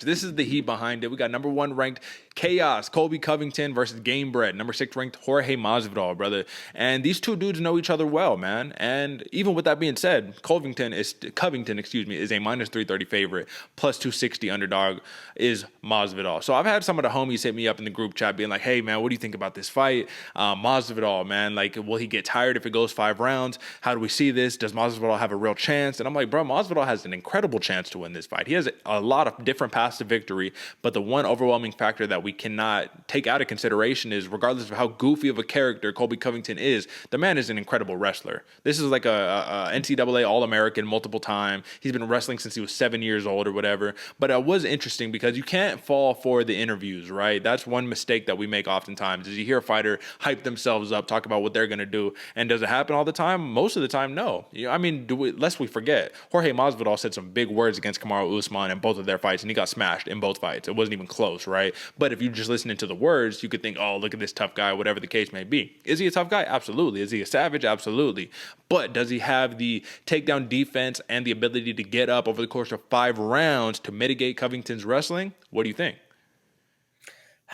This is the heat behind it. We got number 1 ranked Chaos, Colby Covington versus Game Bread. Number 6 ranked Jorge Masvidal, brother. And these two dudes know each other well, man. And even with that being said, Covington, is a minus 330 favorite. Plus 260 underdog is Masvidal. So I've had some of the homies hit me up in the group chat being like, hey, man, what do you think about this fight? Masvidal, man, like, will he get tired if it goes 5 rounds? How do we see this? Does Masvidal have a real chance? And I'm like, bro, Masvidal has an incredible chance to win this fight. He has a lot of different paths to victory, but the one overwhelming factor that we cannot take out of consideration is, regardless of how goofy of a character Colby Covington is, the man is an incredible wrestler. This is like a NCAA All-American multiple time. He's been wrestling since he was 7 years old or whatever. But it was interesting because you can't fall for the interviews, right? That's one mistake that we make oftentimes, is you hear a fighter hype themselves up, talk about what they're going to do, and does it happen all the time? Most of the time, no. I mean, lest we forget, Jorge Masvidal said some big words against Kamaru Usman in both of their fights, and he got smashed in both fights. It wasn't even close, right? But if you're just listening to the words, you could think, oh, look at this tough guy, whatever the case may be. Is he a tough guy? Absolutely. Is he a savage? Absolutely. But does he have the takedown defense and the ability to get up over the course of 5 rounds to mitigate Covington's wrestling? What do you think?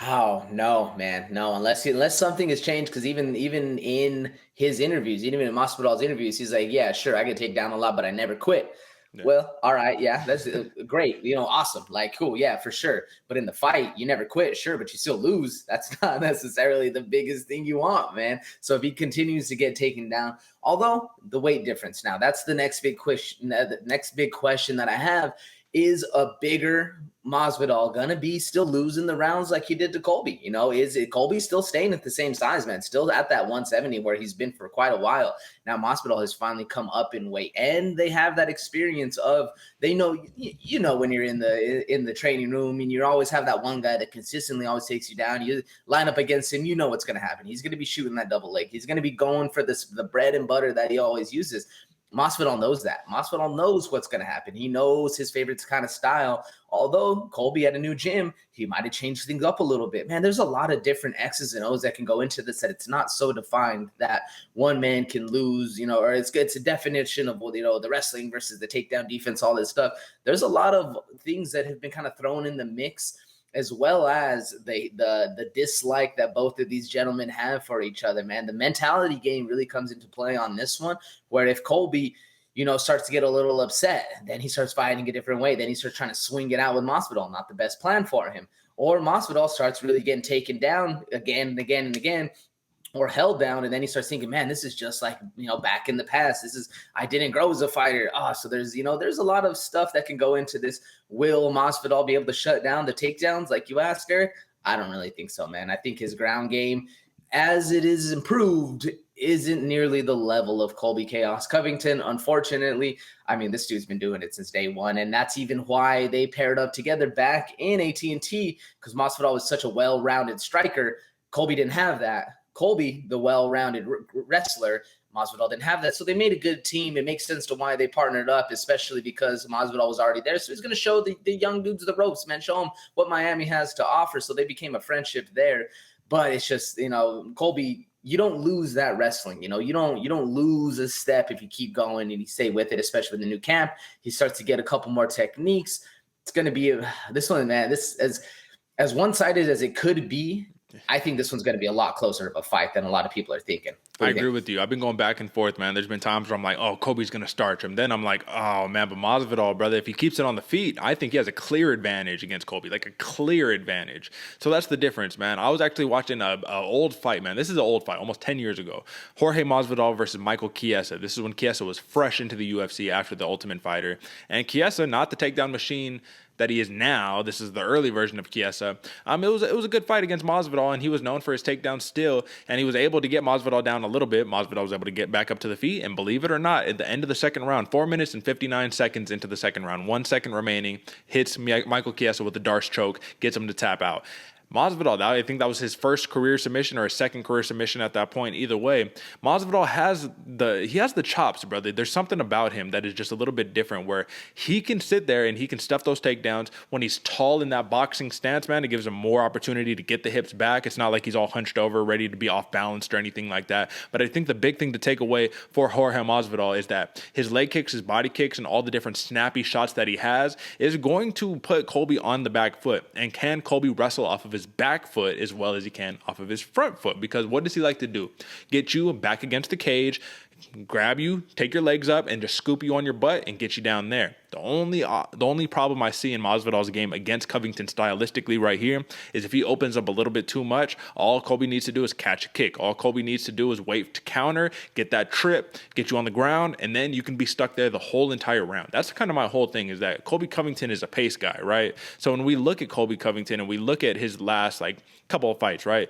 Oh, no, man. No, unless something has changed, because even in his interviews, even in Masvidal's interviews, he's like, yeah, sure, I can take down a lot, but I never quit. Yeah. Well, all right, yeah, that's great. Awesome. Like, cool, yeah, for sure. But in the fight, you never quit, sure, but you still lose. That's not necessarily the biggest thing you want, man. So if he continues to get taken down, although the weight difference, now that's the next big question. The next big question that I have is, a bigger Masvidal gonna be still losing the rounds like he did to Colby? Is it Colby still staying at the same size, man? Still at that 170 where he's been for quite a while. Now Masvidal has finally come up in weight, and they have that experience of, they know, when you're in the training room and you always have that one guy that consistently always takes you down. You line up against him, you know what's gonna happen. He's gonna be shooting that double leg. He's gonna be going for the bread and butter that he always uses. Masvidal knows that. Masvidal knows what's going to happen. He knows his favorite kind of style. Although Colby at a new gym, he might have changed things up a little bit. Man, there's a lot of different X's and O's that can go into this, that it's not so defined that one man can lose, or it's a definition of, the wrestling versus the takedown defense, all this stuff. There's a lot of things that have been kind of thrown in the mix, as well as the dislike that both of these gentlemen have for each other, man. The mentality game really comes into play on this one, where if Colby, starts to get a little upset, then he starts fighting a different way. Then he starts trying to swing it out with Masvidal, not the best plan for him. Or Masvidal starts really getting taken down again and again and again, or held down, and then he starts thinking, man, this is just like, back in the past. I didn't grow as a fighter. So there's a lot of stuff that can go into this. Will Masvidal be able to shut down the takedowns like you asked, Eric? I don't really think so, man. I think his ground game, as it is improved, isn't nearly the level of Colby Chaos Covington, unfortunately. I mean, this dude's been doing it since day one, and that's even why they paired up together back in AT&T, because Masvidal was such a well-rounded striker. Colby didn't have that. Colby, the well-rounded wrestler, Masvidal didn't have that. So they made a good team. It makes sense to why they partnered up, especially because Masvidal was already there. So he's going to show the young dudes the ropes, man. Show them what Miami has to offer. So they became a friendship there. But it's just, Colby, you don't lose that wrestling. You don't lose a step if you keep going and you stay with it, especially with the new camp. He starts to get a couple more techniques. It's going to be this one, man. This as one-sided as it could be. I think this one's going to be a lot closer of a fight than a lot of people are thinking. I agree with you. I've been going back and forth, man. There's been times where I'm like, oh, Colby's going to starch him. Then I'm like, oh, man, but Masvidal, brother, if he keeps it on the feet, I think he has a clear advantage against Colby, like a clear advantage. So that's the difference, man. I was actually watching an old fight, man. This is an old fight, almost 10 years ago. Jorge Masvidal versus Michael Chiesa. This is when Chiesa was fresh into the UFC after the Ultimate Fighter. And Chiesa, not the takedown machine that he is now. This is the early version of Chiesa. It was a good fight against Masvidal, and he was known for his takedowns still, and he was able to get Masvidal down a little bit. Masvidal was able to get back up to the feet, and believe it or not, at the end of the second round, 4 minutes and 59 seconds into the second round, 1 second remaining, hits Michael Chiesa with the Darce choke, gets him to tap out. Masvidal, I think that was his first career submission or his second career submission at that point. Either way, Masvidal has the chops, brother. There's something about him that is just a little bit different, where he can sit there and he can stuff those takedowns. When he's tall in that boxing stance, man, it gives him more opportunity to get the hips back. It's not like he's all hunched over, ready to be off balanced or anything like that. But I think the big thing to take away for Jorge Masvidal is that his leg kicks, his body kicks, and all the different snappy shots that he has is going to put Colby on the back foot. And can Colby wrestle off of his back foot as well as he can off of his front foot? Because what does he like to do? Get you back against the cage, grab you, take your legs up, and just scoop you on your butt and get you down there. The only problem I see in Masvidal's game against Covington stylistically right here is if he opens up a little bit too much, all Colby needs to do is catch a kick. All Colby needs to do is wait to counter, get that trip, get you on the ground, and then you can be stuck there the whole entire round. That's kind of my whole thing, is that Colby Covington is a pace guy, right? So when we look at Colby Covington and we look at his last couple of fights, right?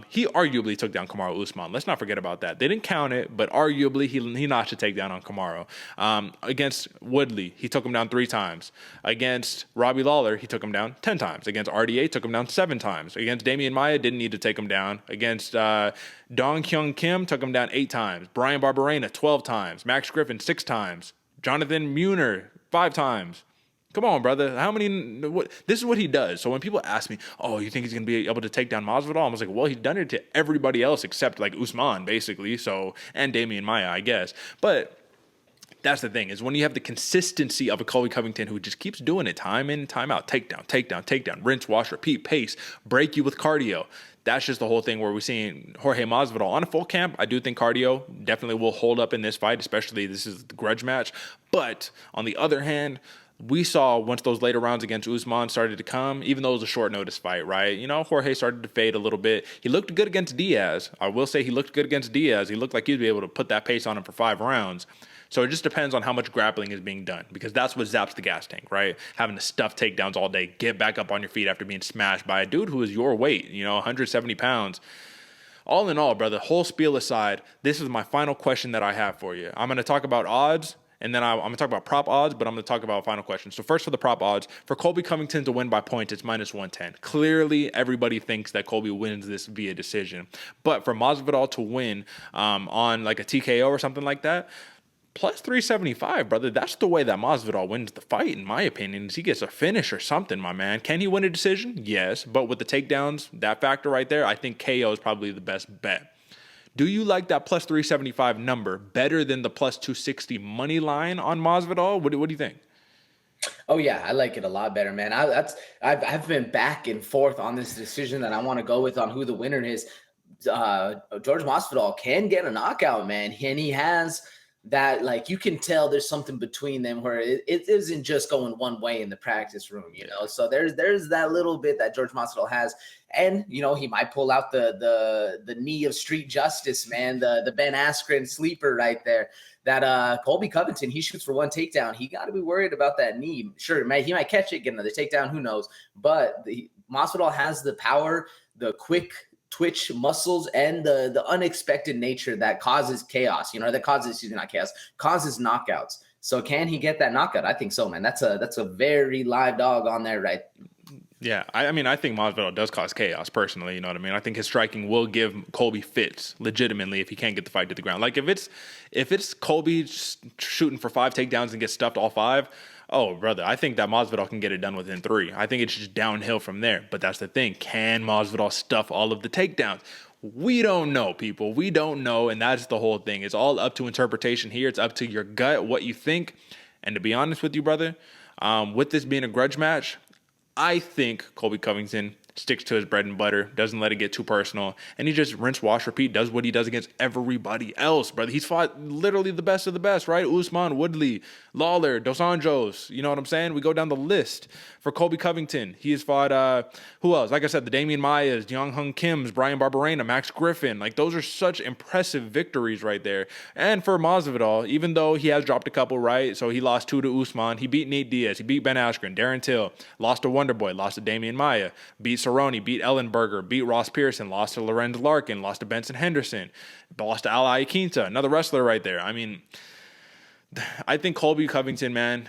He arguably took down Kamaru Usman. Let's not forget about that. They didn't count it, but arguably he notched a takedown on Kamaru. Against Woodley, he took him down 3 times. Against Robbie Lawler, he took him down 10 times. Against RDA, took him down 7 times. Against Damian Maia, didn't need to take him down. Against Dong Kyung Kim, took him down 8 times. Brian Barberena, 12 times. Max Griffin, 6 times. Jonathan Muner, 5 times. Come on, brother. This is what he does. So when people ask me, oh, you think he's going to be able to take down Masvidal? I was like, well, he's done it to everybody else except Usman, basically. So, and Damian Maia, I guess. But that's the thing, is when you have the consistency of a Colby Covington who just keeps doing it time in, time out, takedown, rinse, wash, repeat, pace, break you with cardio. That's just the whole thing where we're seeing Jorge Masvidal on a full camp. I do think cardio definitely will hold up in this fight, especially this is the grudge match. But on the other hand, we saw once those later rounds against Usman started to come, even though it was a short notice fight, right? Jorge started to fade a little bit. He looked good against Diaz. I will say he looked good against Diaz. He looked like he'd be able to put that pace on him for 5 rounds. So it just depends on how much grappling is being done, because that's what zaps the gas tank, right? Having to stuff takedowns all day, get back up on your feet after being smashed by a dude who is your weight, 170 pounds. All in all, brother, whole spiel aside, this is my final question that I have for you. I'm going to talk about odds, and then I'm going to talk about prop odds, but I'm going to talk about final questions. So first, for the prop odds, for Colby Covington to win by points, it's -110. Clearly, everybody thinks that Colby wins this via decision. But for Masvidal to win on a TKO or something like that, +375, brother. That's the way that Masvidal wins the fight, in my opinion, is he gets a finish or something, my man. Can he win a decision? Yes. But with the takedowns, that factor right there, I think KO is probably the best bet. Do you like that +375 number better than the +260 money line on Masvidal? What do you think? Oh yeah, I like it a lot better, man. I've been back and forth on this decision that I want to go with on who the winner is. George Masvidal can get a knockout, man, and he has that, you can tell there's something between them where it isn't just going one way in the practice room, So there's that little bit that George Masvidal has, and he might pull out the knee of street justice, man, the Ben Askren sleeper right there. That Colby Covington, he shoots for 1 takedown. He got to be worried about that knee. Sure, he might catch it, get another takedown, who knows? But Masvidal has the power, the quick twitch muscles, and the unexpected nature that causes chaos, that causes, not chaos, causes knockouts. So can he get that knockout? I think so, man. That's a very live dog on there, right? Yeah, I think Masvidal does cause chaos personally, you know what I mean? I think his striking will give Colby fits legitimately if he can't get the fight to the ground. If it's Colby shooting for 5 takedowns and gets stuffed all 5, oh, brother, I think that Masvidal can get it done within 3. I think it's just downhill from there. But that's the thing. Can Masvidal stuff all of the takedowns? We don't know, people. We don't know, and that's the whole thing. It's all up to interpretation here. It's up to your gut, what you think. And to be honest with you, brother, with this being a grudge match, I think Colby Covington sticks to his bread and butter, doesn't let it get too personal, and he just rinse, wash, repeat, does what he does against everybody else, brother. He's fought literally the best of the best, right? Usman, Woodley, Lawler, Dos Anjos, you know what I'm saying? We go down the list. For Colby Covington, he has fought, who else? Like I said, the Damian Maias, Young Hung Kims, Brian Barberena, Max Griffin. Those are such impressive victories right there. And for Masvidal, even though he has dropped a couple, right? So he lost 2 to Usman. He beat Nate Diaz. He beat Ben Askren, Darren Till, lost to Wonderboy, lost to Damian Maia, beat Cerrone, beat Ellenberger, beat Ross Pearson, lost to Lorenz Larkin, lost to Benson Henderson, lost to Ali Quinta, another wrestler right there. I think Colby Covington, man,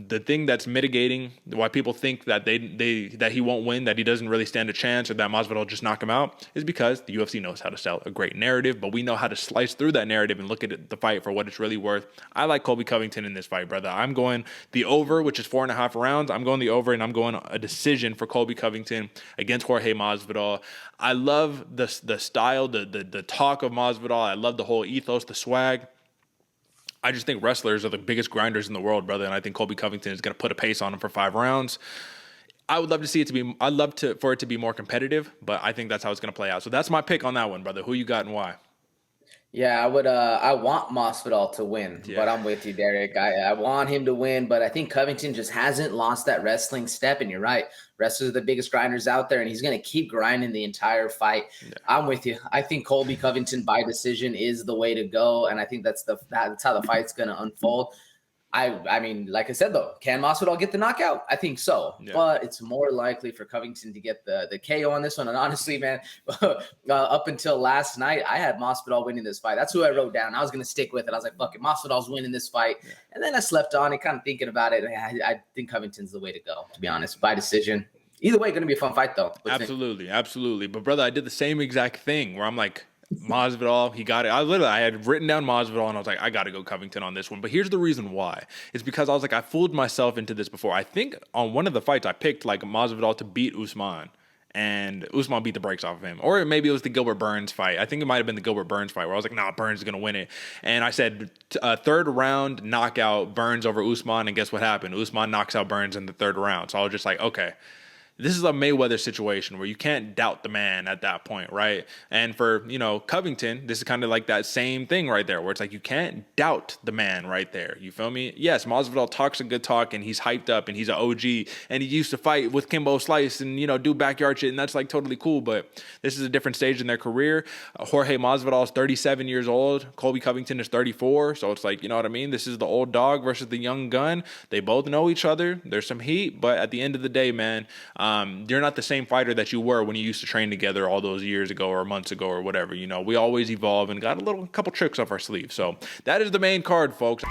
the thing that's mitigating why people think that that he won't win, that he doesn't really stand a chance, or that Masvidal will just knock him out, is because the UFC knows how to sell a great narrative, but we know how to slice through that narrative and look at the fight for what it's really worth. I like Colby Covington in this fight, brother. I'm going the over, which is 4.5 rounds. I'm going the over, and I'm going a decision for Colby Covington against Jorge Masvidal. I love the style, the talk of Masvidal. I love the whole ethos, the swag. I just think wrestlers are the biggest grinders in the world, brother, and I think Colby Covington is going to put a pace on him for 5 rounds. I would love to see it to be. I'd love for it to be more competitive, but I think that's how it's going to play out. So that's my pick on that one, brother. Who you got and why? Yeah, I would. I want Masvidal to win, but I'm with you, Derek. I want him to win, but I think Covington just hasn't lost that wrestling step. And you're right, wrestlers are the biggest grinders out there, and he's going to keep grinding the entire fight. Yeah. I'm with you. I think Colby Covington by decision is the way to go, and I think that's how the fight's going to unfold. I mean, like I said, though, can Masvidal get the knockout? I think so, but it's more likely for Covington to get the KO on this one. And honestly, man, up until last night, I had Masvidal winning this fight. That's who I wrote down. I was going to stick with it. I was like, fuck it, Masvidal's winning this fight. Yeah. And then I slept on it, kind of thinking about it. I think Covington's the way to go, to be honest, by decision. Either way, going to be a fun fight, though. Absolutely. But, brother, I did the same exact thing where I'm like, Masvidal, he got it. I had written down Masvidal, and I was like, I got to go Covington on this one. But here's the reason why. It's because I was like, I fooled myself into this before. I think on one of the fights, I picked like Masvidal to beat Usman, and Usman beat the brakes off of him. Or maybe it was the Gilbert Burns fight. I think it might have been the Gilbert Burns fight where I was like, nah, Burns is going to win it. And I said, third round knockout, Burns over Usman, and guess what happened? Usman knocks out Burns in the third round. So I was just like, okay. This is a Mayweather situation where you can't doubt the man at that point, right? And for, Covington, this is kind of like that same thing right there where it's like you can't doubt the man right there. You feel me? Yes, Masvidal talks a good talk and he's hyped up and he's an OG and he used to fight with Kimbo Slice and, do backyard shit, and that's like totally cool, but this is a different stage in their career. Jorge Masvidal is 37 years old. Colby Covington is 34, so it's like, you know what I mean? This is the old dog versus the young gun. They both know each other. There's some heat, but at the end of the day, man, you're not the same fighter that you were when you used to train together all those years ago or months ago or whatever. We always evolve and got a couple tricks up our sleeve. So that is the main card, folks.